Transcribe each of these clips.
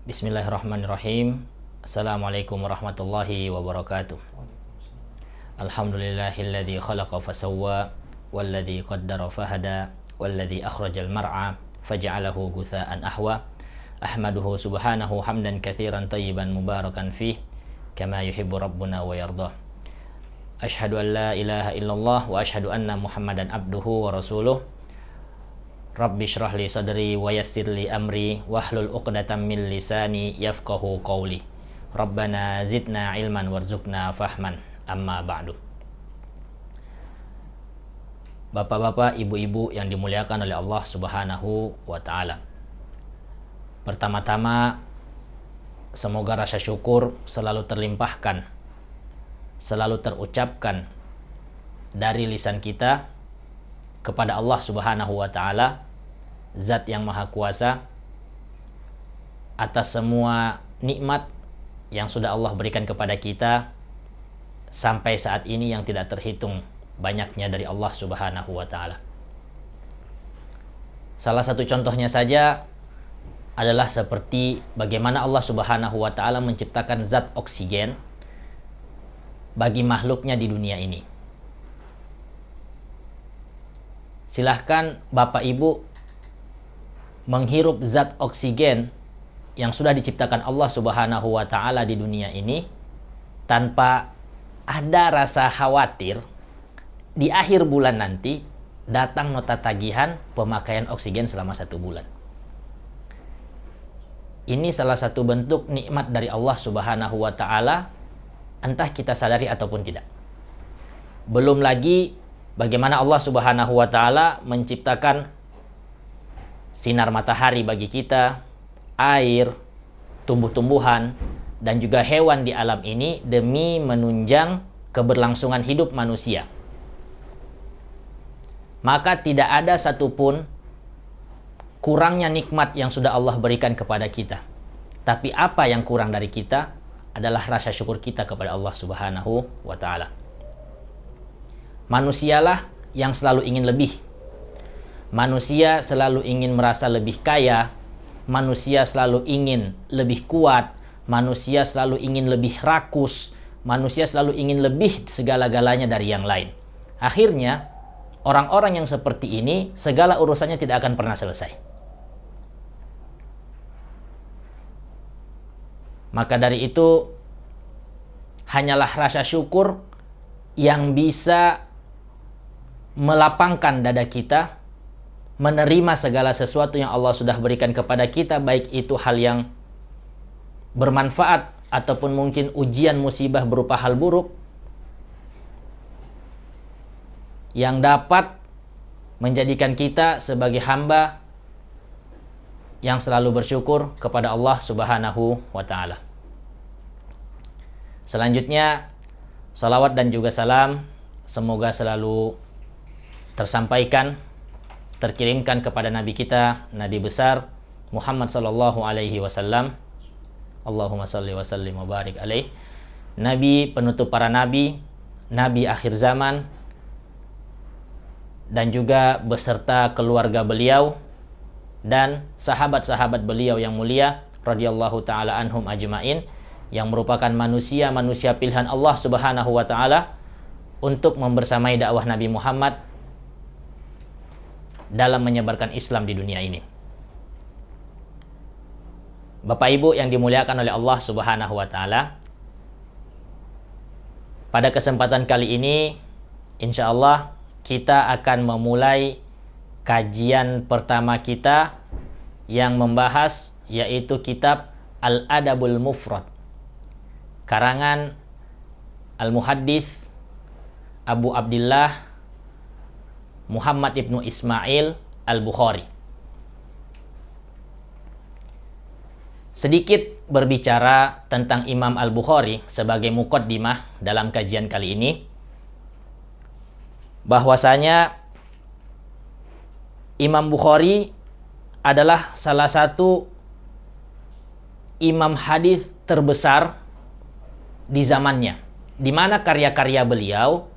Bismillahirrahmanirrahim. Assalamualaikum warahmatullahi wabarakatuh. Alhamdulillahilladzi khalaqa fasawwa walladzi qaddara fahada walladzi akhrajal mar'a faj'alahu gutha'an ahwa. Ahmaduhu subhanahu hamdan katsiran tayyiban mubarakan fih kama yuhibbu rabbuna wa yardah. Asyhadu an la ilaha illallah wa asyhadu anna Muhammadan abduhu wa rasuluh. Rabbi syrah li sadri wa yassir li amri wahlul 'uqdatam min lisani yafqahu qawli. Rabbana zidna ilman warzuqna fahman. Amma ba'du. Bapak-bapak, ibu-ibu yang dimuliakan oleh Allah Subhanahu wa taala. Pertama-tama, semoga rasa syukur selalu terlimpahkan, selalu terucapkan dari lisan kita kepada Allah Subhanahu wa taala, Zat yang Maha Kuasa, atas semua nikmat yang sudah Allah berikan kepada kita sampai saat ini yang tidak terhitung banyaknya dari Allah Subhanahu wa taala. Salah satu contohnya saja adalah seperti bagaimana Allah Subhanahu wa taala menciptakan zat oksigen bagi makhluknya di dunia ini. Silahkan Bapak Ibu menghirup zat oksigen yang sudah diciptakan Allah Subhanahu wa taala di dunia ini tanpa ada rasa khawatir di akhir bulan nanti datang nota tagihan pemakaian oksigen selama 1 bulan. Ini salah satu bentuk nikmat dari Allah Subhanahu wa taala, entah kita sadari ataupun tidak. Belum lagi bagaimana Allah Subhanahu wa taala menciptakan sinar matahari bagi kita, air, tumbuh-tumbuhan, dan juga hewan di alam ini demi menunjang keberlangsungan hidup manusia. Maka tidak ada satupun kurangnya nikmat yang sudah Allah berikan kepada kita. Tapi apa yang kurang dari kita adalah rasa syukur kita kepada Allah Subhanahu wa taala. Manusialah yang selalu ingin lebih. Manusia selalu ingin merasa lebih kaya, manusia selalu ingin lebih kuat, manusia selalu ingin lebih rakus, manusia selalu ingin lebih segala-galanya dari yang lain. Akhirnya, orang-orang yang seperti ini, segala urusannya tidak akan pernah selesai. Maka dari itu, hanyalah rasa syukur yang bisa melapangkan dada kita, menerima segala sesuatu yang Allah sudah berikan kepada kita, baik itu hal yang bermanfaat ataupun mungkin ujian musibah berupa hal buruk yang dapat menjadikan kita sebagai hamba yang selalu bersyukur kepada Allah Subhanahu wa taala. Selanjutnya, salawat dan juga salam semoga selalu tersampaikan, terkirimkan kepada Nabi kita, Nabi besar Muhammad sallallahu alaihi wasallam. Allahumma salli wa sallim wa barik alaih. Nabi penutup para nabi, nabi akhir zaman, dan juga beserta keluarga beliau dan sahabat-sahabat beliau yang mulia radhiyallahu taala anhum ajmain, yang merupakan manusia-manusia pilihan Allah Subhanahu wa taala untuk membersamai dakwah Nabi Muhammad dalam menyebarkan Islam di dunia ini. Bapak Ibu yang dimuliakan oleh Allah Subhanahu wa taala, pada kesempatan kali ini insya Allah kita akan memulai kajian pertama kita yang membahas yaitu kitab Al-Adabul Mufrad karangan Al-Muhaddits Abu Abdillah Muhammad ibnu Ismail Al-Bukhari. Sedikit berbicara tentang Imam Al-Bukhari sebagai muqaddimah dalam kajian kali ini, bahwasanya Imam Bukhari adalah salah satu imam hadis terbesar di zamannya, di mana karya-karya beliau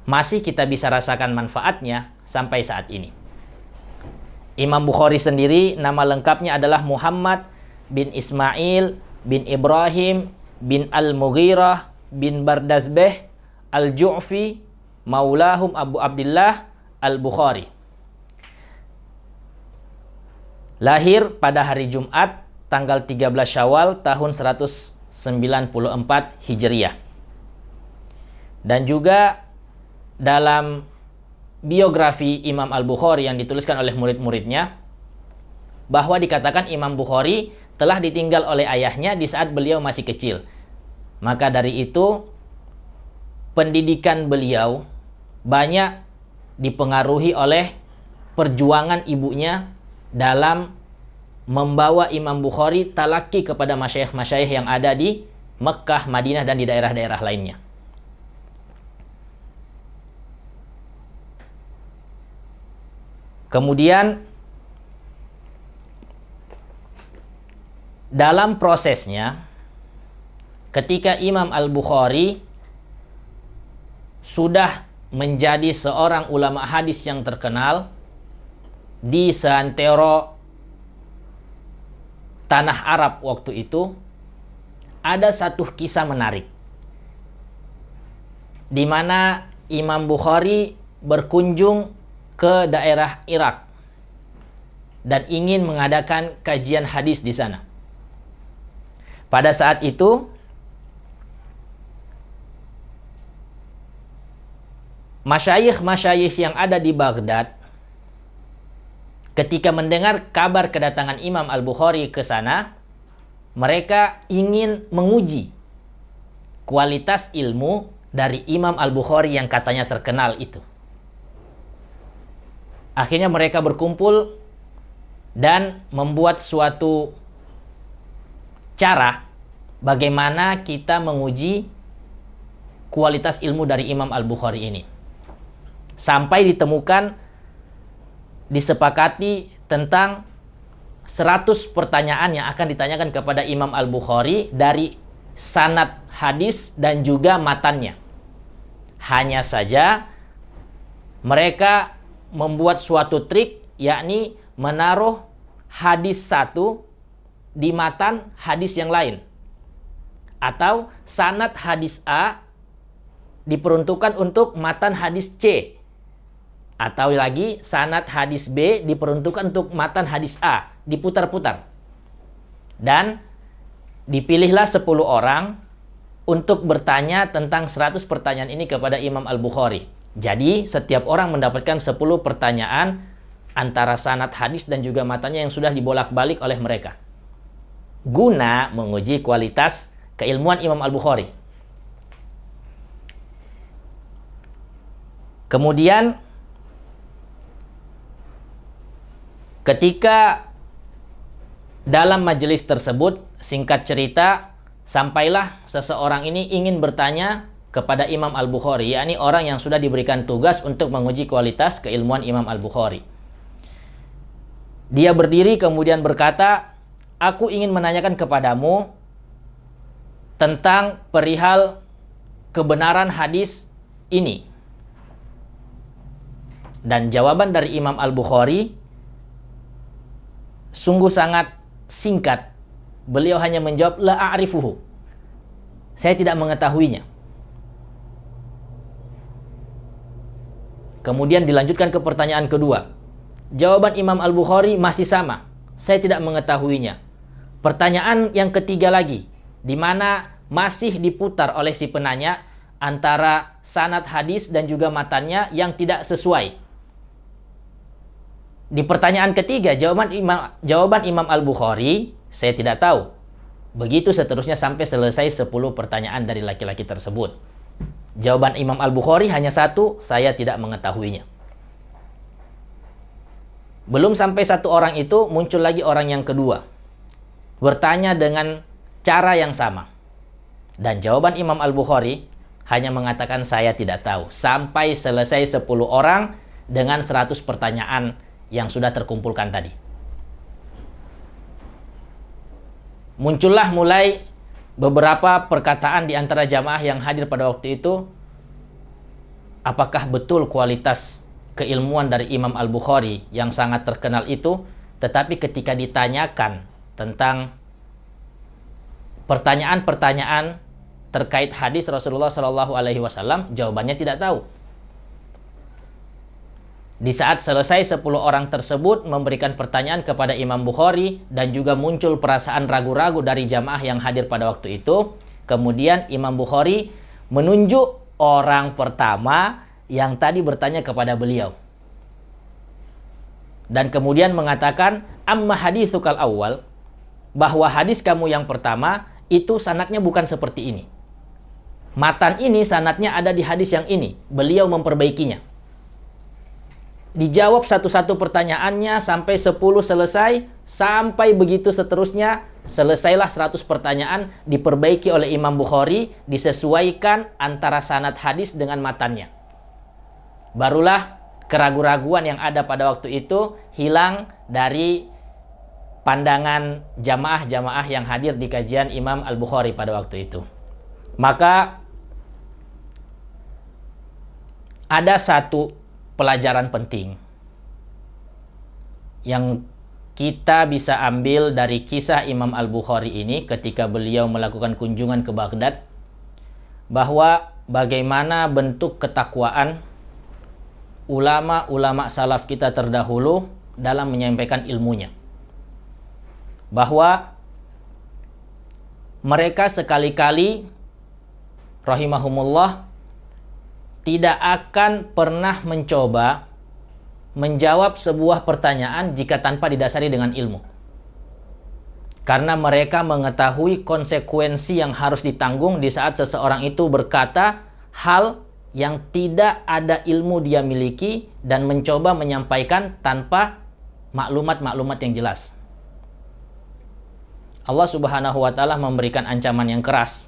masih kita bisa rasakan manfaatnya sampai saat ini. Imam Bukhari sendiri nama lengkapnya adalah Muhammad bin Ismail bin Ibrahim bin Al-Mughirah bin Bardazbeh Al-Ju'fi maulahum Abu Abdullah Al-Bukhari. Lahir pada hari Jumat tanggal 13 Syawal tahun 194 Hijriah. Dan juga dalam biografi Imam Al-Bukhari yang dituliskan oleh murid-muridnya, bahwa dikatakan Imam Bukhari telah ditinggal oleh ayahnya di saat beliau masih kecil. Maka dari itu, pendidikan beliau banyak dipengaruhi oleh perjuangan ibunya dalam membawa Imam Bukhari talaki kepada masyayikh-masyayikh yang ada di Mekkah, Madinah, dan di daerah-daerah lainnya. Kemudian dalam prosesnya, ketika Imam Al-Bukhari sudah menjadi seorang ulama hadis yang terkenal di seantero tanah Arab waktu itu, ada satu kisah menarik di mana Imam Bukhari berkunjung ke daerah Irak dan ingin mengadakan kajian hadis di sana. Pada saat itu, masyayikh-masyayikh yang ada di Baghdad ketika mendengar kabar kedatangan Imam Al-Bukhari ke sana, mereka ingin menguji kualitas ilmu dari Imam Al-Bukhari yang katanya terkenal itu. Akhirnya mereka berkumpul dan membuat suatu cara bagaimana kita menguji kualitas ilmu dari Imam Al-Bukhari ini. Sampai ditemukan, disepakati tentang 100 pertanyaan yang akan ditanyakan kepada Imam Al-Bukhari dari sanad hadis dan juga matannya. Hanya saja mereka membuat suatu trik, yakni menaruh hadis satu di matan hadis yang lain, atau sanad hadis A diperuntukkan untuk matan hadis C, atau lagi sanad hadis B diperuntukkan untuk matan hadis A, diputar-putar. Dan dipilihlah 10 orang untuk bertanya tentang 100 pertanyaan ini kepada Imam Al-Bukhari. Jadi setiap orang mendapatkan 10 pertanyaan antara sanad hadis dan juga matanya yang sudah dibolak-balik oleh mereka, guna menguji kualitas keilmuan Imam Al-Bukhari. Kemudian ketika dalam majelis tersebut, singkat cerita, sampailah seseorang ini ingin bertanya kepada Imam Al-Bukhari, yakni orang yang sudah diberikan tugas untuk menguji kualitas keilmuan Imam Al-Bukhari. Dia berdiri kemudian berkata, "Aku ingin menanyakan kepadamu tentang perihal kebenaran hadis ini." Dan jawaban dari Imam Al-Bukhari sungguh sangat singkat. Beliau hanya menjawab, "La a'rifuhu." Saya tidak mengetahuinya. Kemudian dilanjutkan ke pertanyaan kedua. Jawaban Imam Al-Bukhari masih sama. Saya tidak mengetahuinya. Pertanyaan yang ketiga lagi, di mana masih diputar oleh si penanya antara sanad hadis dan juga matannya yang tidak sesuai. Di pertanyaan ketiga, jawaban Imam Al-Bukhari, saya tidak tahu. Begitu seterusnya sampai selesai 10 pertanyaan dari laki-laki tersebut. Jawaban Imam Al-Bukhari hanya satu, saya tidak mengetahuinya. Belum sampai satu orang itu, muncul lagi orang yang kedua, bertanya dengan cara yang sama. Dan jawaban Imam Al-Bukhari hanya mengatakan saya tidak tahu. Sampai selesai 10 orang dengan 100 pertanyaan yang sudah terkumpulkan tadi. Muncullah mulai beberapa perkataan di antara jamaah yang hadir pada waktu itu. Apakah betul kualitas keilmuan dari Imam Al-Bukhari yang sangat terkenal itu, tetapi ketika ditanyakan tentang pertanyaan-pertanyaan terkait hadis Rasulullah Shallallahu Alaihi Wasallam, jawabannya tidak tahu. Di saat selesai 10 orang tersebut memberikan pertanyaan kepada Imam Bukhari dan juga muncul perasaan ragu-ragu dari jamaah yang hadir pada waktu itu, kemudian Imam Bukhari menunjuk orang pertama yang tadi bertanya kepada beliau. Dan kemudian mengatakan, amma haditsukal awal, bahwa hadis kamu yang pertama itu sanadnya bukan seperti ini. Matan ini sanadnya ada di hadis yang ini. Beliau memperbaikinya. Dijawab satu-satu pertanyaannya sampai 10 selesai, sampai begitu seterusnya, selesailah 100 pertanyaan, diperbaiki oleh Imam Bukhari, disesuaikan antara sanad hadis dengan matannya. Barulah keraguan-raguan yang ada pada waktu itu hilang dari pandangan jamaah-jamaah yang hadir di kajian Imam Al-Bukhari pada waktu itu. Maka ada satu pelajaran penting yang kita bisa ambil dari kisah Imam Al-Bukhari ini ketika beliau melakukan kunjungan ke Baghdad, bahwa bagaimana bentuk ketakwaan ulama-ulama salaf kita terdahulu dalam menyampaikan ilmunya. Bahwa mereka sekali-kali rahimahumullah tidak akan pernah mencoba menjawab sebuah pertanyaan jika tanpa didasari dengan ilmu. Karena mereka mengetahui konsekuensi yang harus ditanggung di saat seseorang itu berkata hal yang tidak ada ilmu dia miliki dan mencoba menyampaikan tanpa maklumat-maklumat yang jelas. Allah Subhanahu wa Ta'ala memberikan ancaman yang keras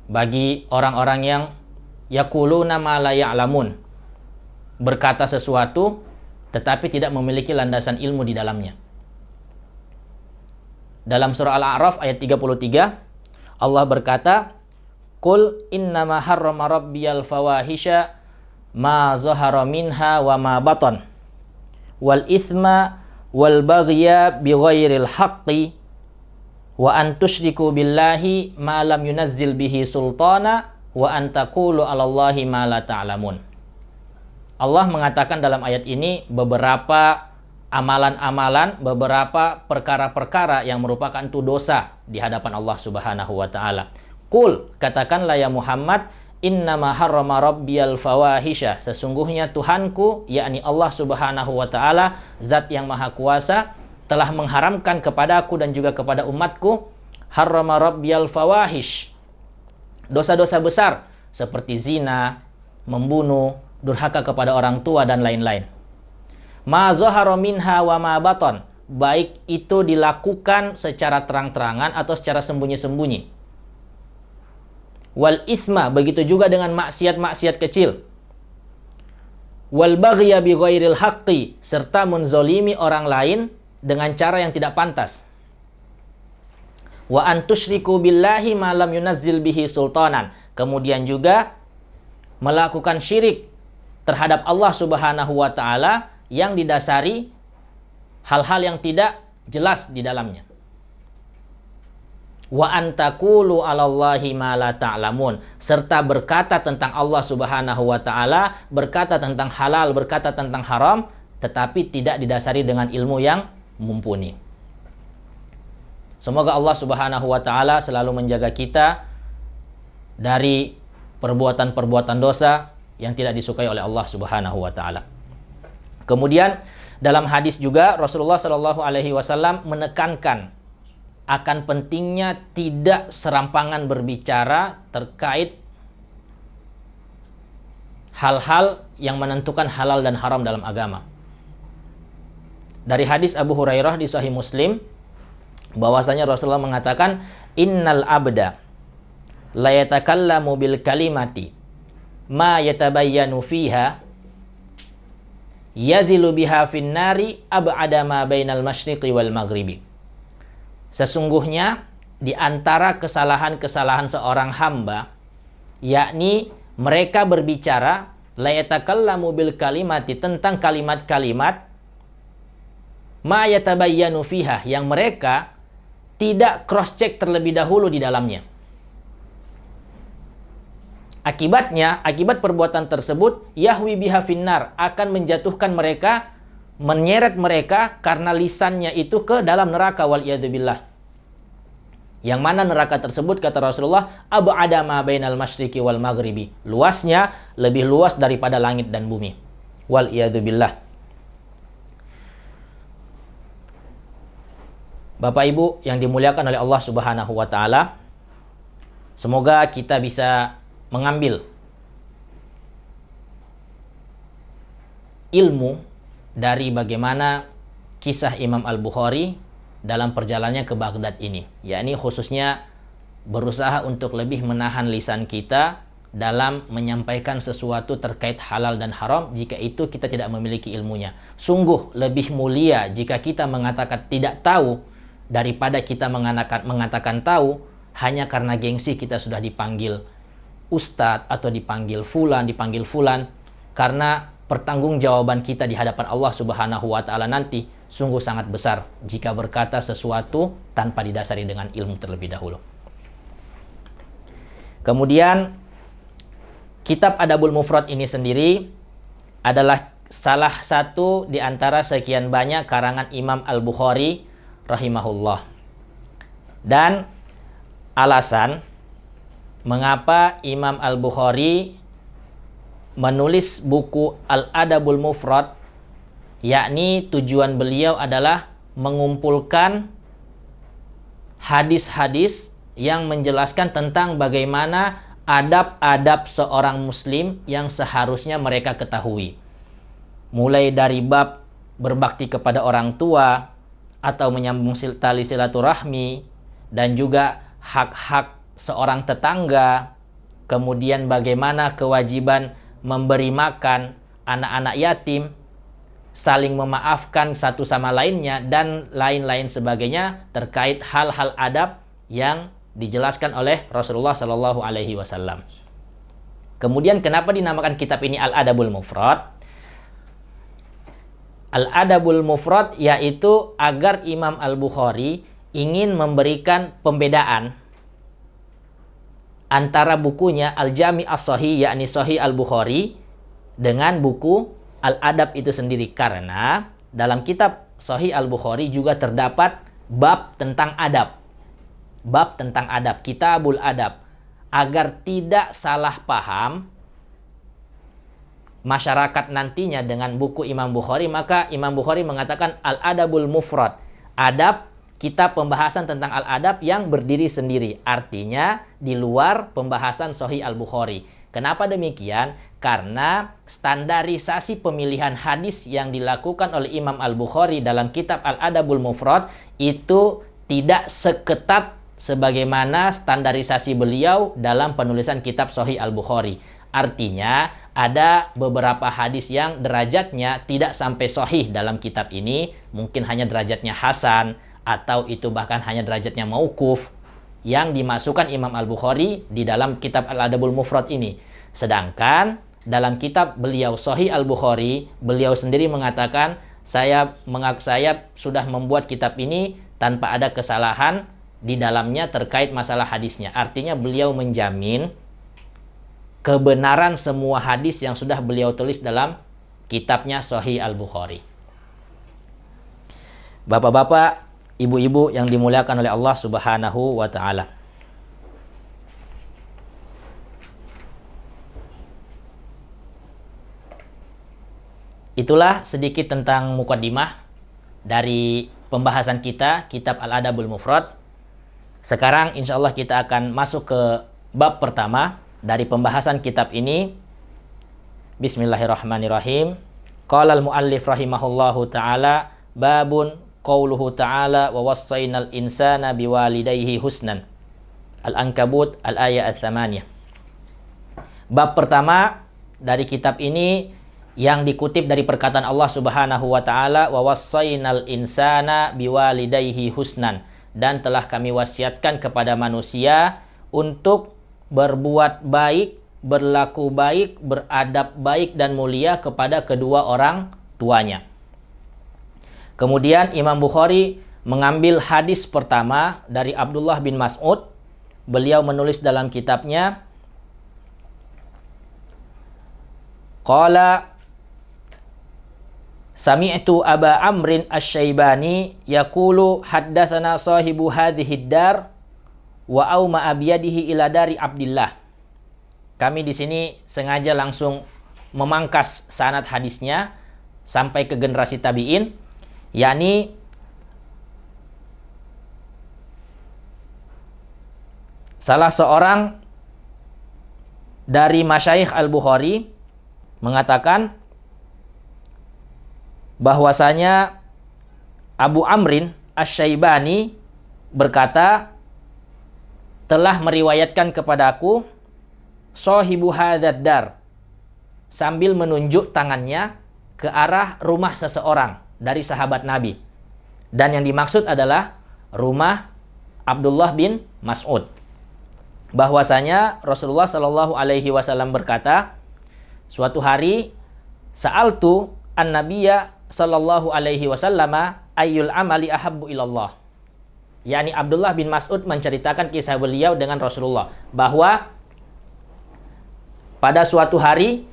bagi orang-orang yang yaquluna ma la ya'lamun, berkata sesuatu tetapi tidak memiliki landasan ilmu di dalamnya. Dalam surah Al-A'raf ayat 33, Allah berkata, "Qul innama harrama rabbiyal fawahisha ma zahara minha wa ma batan wal ithma wal baghya bighairil haqqi wa an tusyriku billahi ma lam yunazzil bihi sultana wa antaqulu 'alallahi ma la ta'lamun." Allah mengatakan dalam ayat ini beberapa amalan-amalan, beberapa perkara-perkara yang merupakan itu dosa di hadapan Allah Subhanahu wa Ta'ala. Qul, katakanlah ya Muhammad, innama harrama rabbiyal fawahisha, sesungguhnya Tuhanku, yakni Allah Subhanahu wa Ta'ala, zat yang maha kuasa, telah mengharamkan kepadaku dan juga kepada umatku harrama rabbiyal fawahish, dosa-dosa besar seperti zina, membunuh, durhaka kepada orang tua dan lain-lain. Ma zahara minha wa ma batan, baik itu dilakukan secara terang-terangan atau secara sembunyi-sembunyi. Wal ithma, begitu juga dengan maksiat-maksiat kecil. Wal baghya bi ghairil haqqi, serta menzolimi orang lain dengan cara yang tidak pantas. Wa an tusyriku billahi ma lam yunazzil bihi sultanan, kemudian juga melakukan syirik terhadap Allah Subhanahu wa Ta'ala yang didasari hal-hal yang tidak jelas di dalamnya. Wa antaqulu 'alallahi ma la ta'lamun, serta berkata tentang Allah Subhanahu wa Ta'ala, berkata tentang halal, berkata tentang haram, tetapi tidak didasari dengan ilmu yang mumpuni. Semoga Allah Subhanahu wa Ta'ala selalu menjaga kita dari perbuatan-perbuatan dosa yang tidak disukai oleh Allah Subhanahu wa Ta'ala. Kemudian dalam hadis juga Rasulullah Shallallahu Alaihi Wasallam menekankan akan pentingnya tidak serampangan berbicara terkait hal-hal yang menentukan halal dan haram dalam agama. Dari hadis Abu Hurairah di Sahih Muslim, bahwasanya Rasulullah mengatakan, innal abda la yatakallamu bil kalimati ma yatabayyanu fiha yazilu biha fin nari ab'ada ma bainal masyriqi wal maghribi. Sesungguhnya di antara kesalahan-kesalahan seorang hamba, yakni mereka berbicara la yatakallamu bil kalimati, tentang kalimat-kalimat ma yatabayyanu fiha, yang mereka tidak cross check terlebih dahulu di dalamnya. Akibatnya, akibat perbuatan tersebut, yahwi biha finnar, akan menjatuhkan mereka, menyeret mereka karena lisannya itu ke dalam neraka, wal iyadzubillah. Yang mana neraka tersebut, kata Rasulullah, ab'ada ma bainal masyriqi wal maghribi. Luasnya lebih luas daripada langit dan bumi. Wal iyadzubillah. Bapak Ibu yang dimuliakan oleh Allah Subhanahu wa taala, semoga kita bisa mengambil ilmu dari bagaimana kisah Imam Al-Bukhari dalam perjalanannya ke Baghdad ini, yakni khususnya berusaha untuk lebih menahan lisan kita dalam menyampaikan sesuatu terkait halal dan haram jika itu kita tidak memiliki ilmunya. Sungguh lebih mulia jika kita mengatakan tidak tahu daripada kita mengatakan tahu hanya karena gengsi kita sudah dipanggil ustadz atau dipanggil fulan, karena pertanggungjawaban kita di hadapan Allah Subhanahu wa taala nanti sungguh sangat besar jika berkata sesuatu tanpa didasari dengan ilmu terlebih dahulu. Kemudian kitab Adabul Mufrad ini sendiri adalah salah satu di antara sekian banyak karangan Imam Al-Bukhari rahimahullah. Dan alasan mengapa Imam Al-Bukhari menulis buku Al-Adabul Mufrad, yakni tujuan beliau adalah mengumpulkan hadis-hadis yang menjelaskan tentang bagaimana adab-adab seorang muslim yang seharusnya mereka ketahui. Mulai dari bab berbakti kepada orang tua atau menyambung tali silaturahmi, dan juga hak-hak seorang tetangga, kemudian bagaimana kewajiban memberi makan anak-anak yatim, saling memaafkan satu sama lainnya, dan lain-lain sebagainya terkait hal-hal adab yang dijelaskan oleh Rasulullah Shallallahu Alaihi Wasallam. Kemudian kenapa dinamakan kitab ini Al-Adabul Mufrad? Al-Adabul Mufrad yaitu agar Imam Al-Bukhari ingin memberikan pembedaan antara bukunya Al-Jami' As-Sahih, yakni Sahih Al-Bukhari, dengan buku Al-Adab itu sendiri. Karena dalam kitab Sahih Al-Bukhari juga terdapat bab tentang adab. Bab tentang adab, Kitabul Adab. Agar tidak salah paham masyarakat nantinya dengan buku Imam Bukhari, maka Imam Bukhari mengatakan Al-Adabul Mufrad. Adab, kitab pembahasan tentang al-adab yang berdiri sendiri. Artinya di luar pembahasan Sahih Al-Bukhari. Kenapa demikian? Karena standarisasi pemilihan hadis yang dilakukan oleh Imam Al-Bukhari dalam kitab Al-Adabul Mufrad itu tidak seketat sebagaimana standarisasi beliau dalam penulisan kitab Sahih Al-Bukhari. Artinya ada beberapa hadis yang derajatnya tidak sampai sahih dalam kitab ini, mungkin hanya derajatnya hasan, atau itu bahkan hanya derajatnya mauquf, yang dimasukkan Imam Al-Bukhari di dalam kitab Al-Adabul Mufrad ini. Sedangkan dalam kitab beliau Sahih Al-Bukhari, beliau sendiri mengatakan, saya sudah membuat kitab ini tanpa ada kesalahan di dalamnya terkait masalah hadisnya. Artinya beliau menjamin kebenaran semua hadis yang sudah beliau tulis dalam kitabnya Sahih Al-Bukhari. Bapak-bapak, ibu-ibu yang dimuliakan oleh Allah Subhanahu wa taala. Itulah sedikit tentang mukaddimah dari pembahasan kita kitab Al-Adabul Mufrad. Sekarang insya Allah kita akan masuk ke bab pertama dari pembahasan kitab ini. Bismillahirrahmanirrahim. Qala al-muallif rahimahullahu ta'ala, babun qauluhu ta'ala wa wassaynal insana biwalidayhi husnan. Al-Ankabut al-ayat al-thamaniyah. Bab pertama dari kitab ini yang dikutip dari perkataan Allah Subhanahu wa ta'ala, wa wassaynal insana biwalidayhi husnan, dan telah kami wasiatkan kepada manusia untuk berbuat baik, berlaku baik, beradab baik dan mulia kepada kedua orang tuanya. Kemudian Imam Bukhari mengambil hadis pertama dari Abdullah bin Mas'ud. Beliau menulis dalam kitabnya, qala sami'tu Aba Amrin Asy-Syaibani yaqulu haddatsana sahibu hadhihi dar wa auma abiyadihi ila dari Abdillah. Kami di sini sengaja langsung memangkas sanad hadisnya sampai ke generasi tabi'in, yakni salah seorang dari masyayikh Al-Bukhari mengatakan bahwasanya Abu Amrin Asy-Syaibani berkata, telah meriwayatkan kepadaku sahibu hadzal dar, sambil menunjuk tangannya ke arah rumah seseorang dari sahabat Nabi. Dan yang dimaksud adalah rumah Abdullah bin Mas'ud. Bahwasanya Rasulullah Shallallahu Alaihi Wasallam berkata, suatu hari sa'altu an-nabiyya Shallallahu Alaihi Wasallam ayyul amali ahabbu ilallah. Yani Abdullah bin Mas'ud menceritakan kisah beliau dengan Rasulullah, bahwa pada suatu hari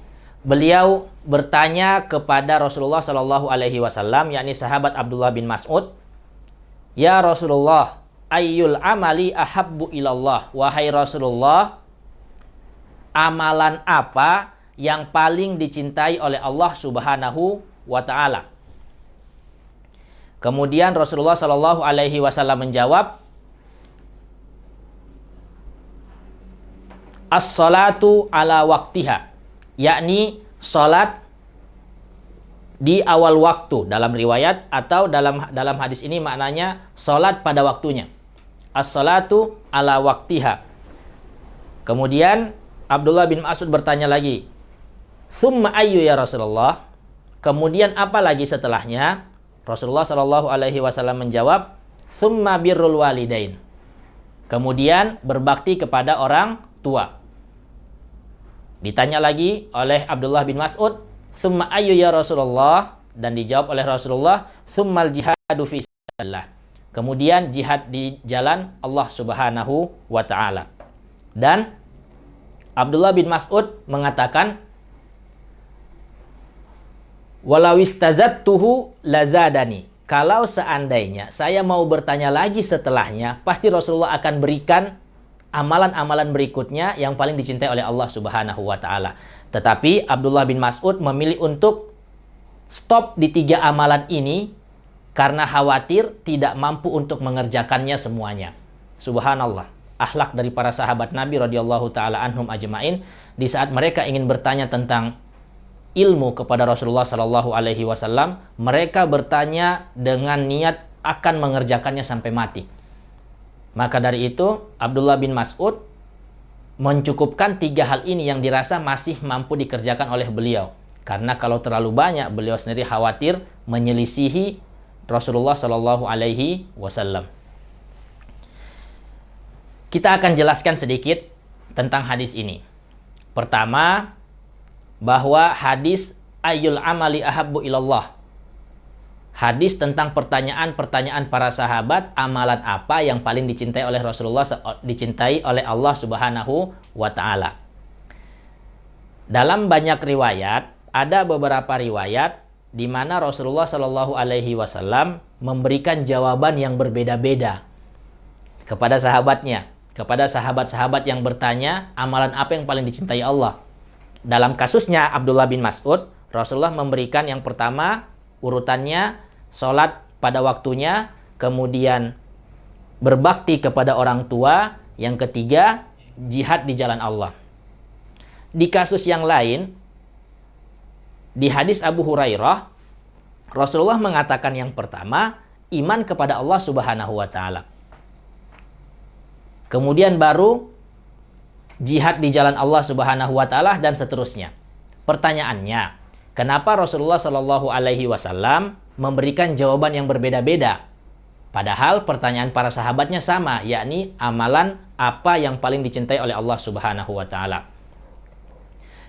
beliau bertanya kepada Rasulullah Shallallahu Alaihi Wasallam, yakni sahabat Abdullah bin Mas'ud, ya Rasulullah, ayyul amali ahabbu ilallah. Wahai Rasulullah, amalan apa yang paling dicintai oleh Allah Subhanahu wa ta'ala? Kemudian Rasulullah Shallallahu Alaihi Wasallam menjawab, as-salatu ala waktiha, yakni salat di awal waktu dalam riwayat, atau dalam hadis ini maknanya salat pada waktunya. As-salatu ala waktiha. Kemudian Abdullah bin Mas'ud bertanya lagi, thumma ayyu ya Rasulullah? Kemudian apa lagi setelahnya? Rasulullah Shallallahu Alaihi Wasallam menjawab, thumma birrul walidain. Kemudian berbakti kepada orang tua. Ditanya lagi oleh Abdullah bin Mas'ud, thumma ayyu ya Rasulullah? Dan dijawab oleh Rasulullah, thummal jihadu fi sabilillah. Kemudian jihad di jalan Allah Subhanahu wa ta'ala. Dan Abdullah bin Mas'ud mengatakan, walau istazadtuhu lazadani. Kalau seandainya saya mau bertanya lagi setelahnya, pasti Rasulullah akan berikan amalan-amalan berikutnya yang paling dicintai oleh Allah Subhanahu wa ta'ala. Tetapi Abdullah bin Mas'ud memilih untuk stop di 3 amalan ini karena khawatir tidak mampu untuk mengerjakannya semuanya. Subhanallah, akhlak dari para sahabat Nabi radhiyallahu taala anhum ajmain, di saat mereka ingin bertanya tentang ilmu kepada Rasulullah Shallallahu Alaihi Wasallam, mereka bertanya dengan niat akan mengerjakannya sampai mati. Maka dari itu Abdullah bin Mas'ud mencukupkan 3 hal ini yang dirasa masih mampu dikerjakan oleh beliau, karena kalau terlalu banyak beliau sendiri khawatir menyelisihi Rasulullah Shallallahu Alaihi Wasallam. Kita akan jelaskan sedikit tentang hadis ini. Pertama, bahwa hadis ayyul amali ahabbu ilallah, hadis tentang pertanyaan-pertanyaan para sahabat, amalan apa yang paling dicintai oleh Rasulullah, dicintai oleh Allah Subhanahu wa ta'ala. Dalam banyak riwayat, ada beberapa riwayat di mana Rasulullah Shallallahu Alaihi Wasallam memberikan jawaban yang berbeda-beda kepada sahabatnya, kepada sahabat-sahabat yang bertanya amalan apa yang paling dicintai Allah. Dalam kasusnya Abdullah bin Mas'ud, Rasulullah memberikan yang pertama urutannya sholat pada waktunya, kemudian berbakti kepada orang tua, yang ketiga jihad di jalan Allah. Di kasus yang lain, di hadis Abu Hurairah, Rasulullah mengatakan yang pertama, iman kepada Allah Subhanahu wa ta'ala. Kemudian baru jihad di jalan Allah Subhanahu wa ta'ala, dan seterusnya. Pertanyaannya, kenapa Rasulullah Shallallahu Alaihi Wasallam memberikan jawaban yang berbeda-beda? Padahal pertanyaan para sahabatnya sama, yakni amalan apa yang paling dicintai oleh Allah Subhanahu wa ta'ala.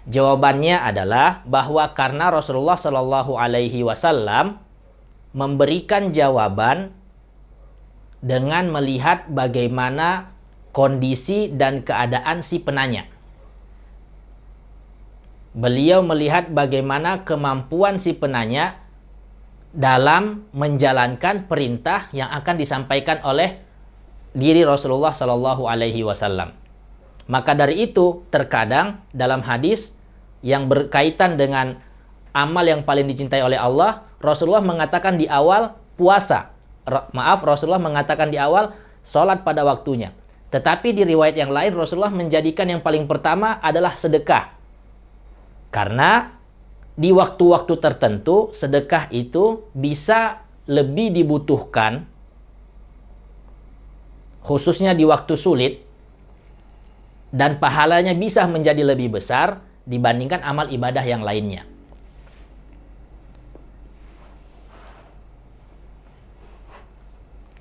Jawabannya adalah bahwa karena Rasulullah Shallallahu Alaihi Wasallam memberikan jawaban dengan melihat bagaimana kondisi dan keadaan si penanya. Beliau melihat bagaimana kemampuan si penanya dalam menjalankan perintah yang akan disampaikan oleh diri Rasulullah Shallallahu Alaihi Wasallam. Maka dari itu, terkadang dalam hadis yang berkaitan dengan amal yang paling dicintai oleh Allah, Rasulullah mengatakan di awal puasa. Rasulullah mengatakan di awal sholat pada waktunya. Tetapi di riwayat yang lain, Rasulullah menjadikan yang paling pertama adalah sedekah. Karena di waktu-waktu tertentu, sedekah itu bisa lebih dibutuhkan, khususnya di waktu sulit, dan pahalanya bisa menjadi lebih besar dibandingkan amal ibadah yang lainnya.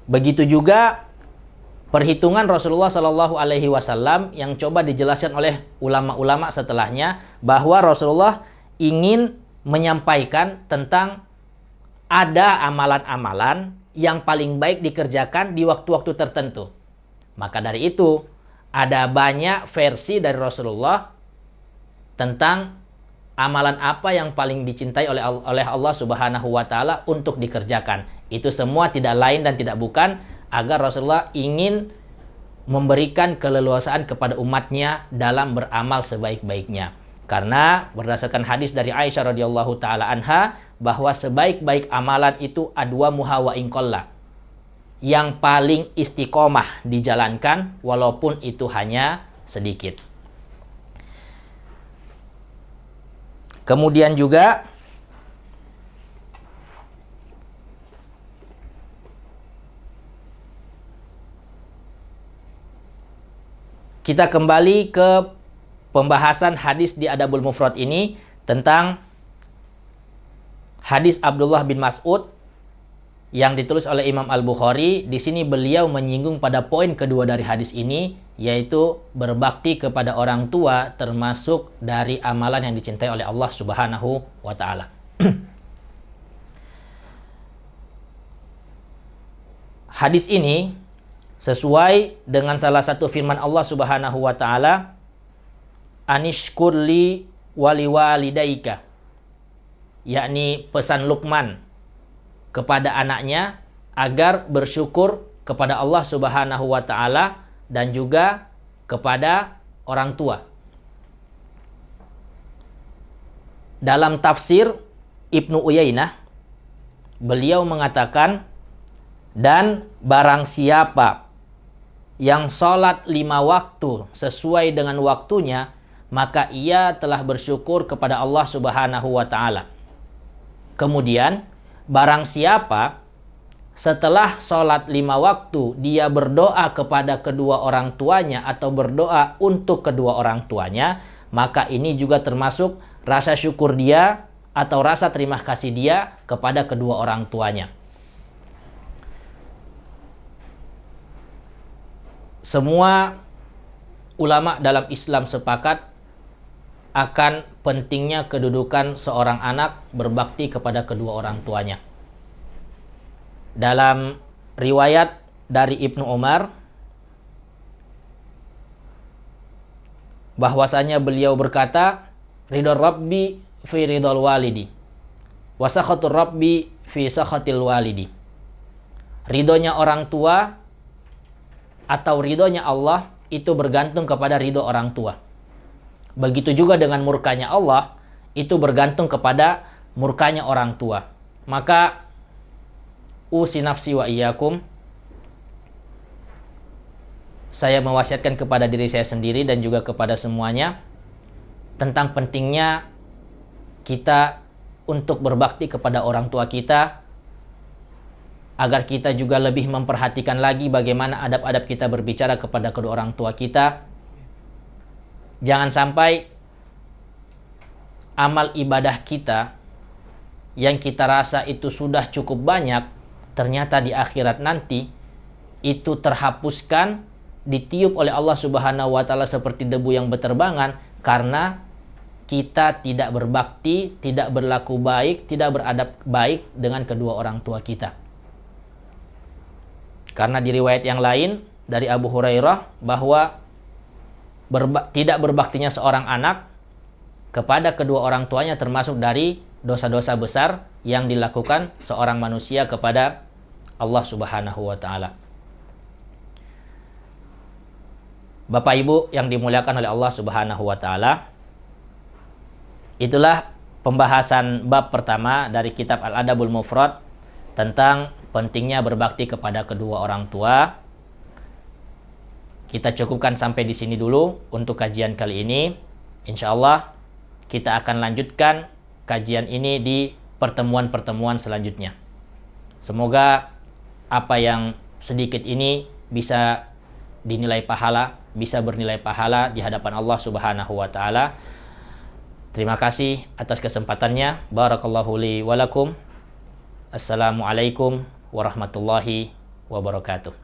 Begitu juga perhitungan Rasulullah Shallallahu Alaihi Wasallam yang coba dijelaskan oleh ulama-ulama setelahnya, bahwa Rasulullah ingin menyampaikan tentang ada amalan-amalan yang paling baik dikerjakan di waktu-waktu tertentu. Maka dari itu ada banyak versi dari Rasulullah tentang amalan apa yang paling dicintai oleh Allah Subhanahu wa taala untuk dikerjakan. Itu semua tidak lain dan tidak bukan agar Rasulullah ingin memberikan keleluasaan kepada umatnya dalam beramal sebaik-baiknya. Karena berdasarkan hadis dari Aisyah radhiyallahu taala anha, bahwa sebaik-baik amalan itu adwamuha wa in qalla, yang paling istiqomah dijalankan walaupun itu hanya sedikit. Kemudian juga kita kembali ke pembahasan hadis di Adabul Mufrad ini tentang hadis Abdullah bin Mas'ud yang ditulis oleh Imam Al-Bukhari. Di sini beliau menyinggung pada poin kedua dari hadis ini, yaitu berbakti kepada orang tua termasuk dari amalan yang dicintai oleh Allah Subhanahu wa taala. Hadis ini sesuai dengan salah satu firman Allah Subhanahu wa taala, anishkurli waliwalidaika, yakni pesan Luqman kepada anaknya agar bersyukur kepada Allah Subhanahu wa taala dan juga kepada orang tua. Dalam tafsir Ibnu Uyainah, beliau mengatakan, dan barang siapa yang sholat 5 waktu sesuai dengan waktunya, maka ia telah bersyukur kepada Allah Subhanahu wa ta'ala. Kemudian, barang siapa setelah sholat 5 waktu dia berdoa kepada kedua orang tuanya atau berdoa untuk kedua orang tuanya, maka ini juga termasuk rasa syukur dia atau rasa terima kasih dia kepada kedua orang tuanya. Semua ulama dalam Islam sepakat akan pentingnya kedudukan seorang anak berbakti kepada kedua orang tuanya. Dalam riwayat dari Ibnu Umar, bahwasanya beliau berkata, ridho Rabbi fi ridhol walidi, wa sakhatur Rabbi fi sakhatil walidi. Ridhonya orang tua atau ridhonya Allah itu bergantung kepada ridho orang tua. Begitu juga dengan murkanya Allah, itu bergantung kepada murkanya orang tua. Maka usi nafsi wa iyyakum, saya mewasiatkan kepada diri saya sendiri dan juga kepada semuanya tentang pentingnya kita untuk berbakti kepada orang tua kita, agar kita juga lebih memperhatikan lagi bagaimana adab-adab kita berbicara kepada kedua orang tua kita. Jangan sampai amal ibadah kita yang kita rasa itu sudah cukup banyak, ternyata di akhirat nanti itu terhapuskan, ditiup oleh Allah Subhanahu wa taala seperti debu yang berterbangan karena kita tidak berbakti, tidak berlaku baik, tidak beradab baik dengan kedua orang tua kita. Karena di riwayat yang lain dari Abu Hurairah bahwa tidak berbaktinya seorang anak kepada kedua orang tuanya termasuk dari dosa-dosa besar yang dilakukan seorang manusia kepada Allah Subhanahu wa taala. Bapak Ibu yang dimuliakan oleh Allah Subhanahu wa taala, itulah pembahasan bab pertama dari kitab Al-Adabul Mufrad tentang pentingnya berbakti kepada kedua orang tua. Kita cukupkan sampai di sini dulu untuk kajian kali ini. Insyaallah kita akan lanjutkan kajian ini di pertemuan-pertemuan selanjutnya. Semoga apa yang sedikit ini bisa dinilai pahala, bisa bernilai pahala di hadapan Allah Subhanahu wa taala. Terima kasih atas kesempatannya. Barakallahu li wa lakum. Assalamualaikum warahmatullahi wabarakatuh.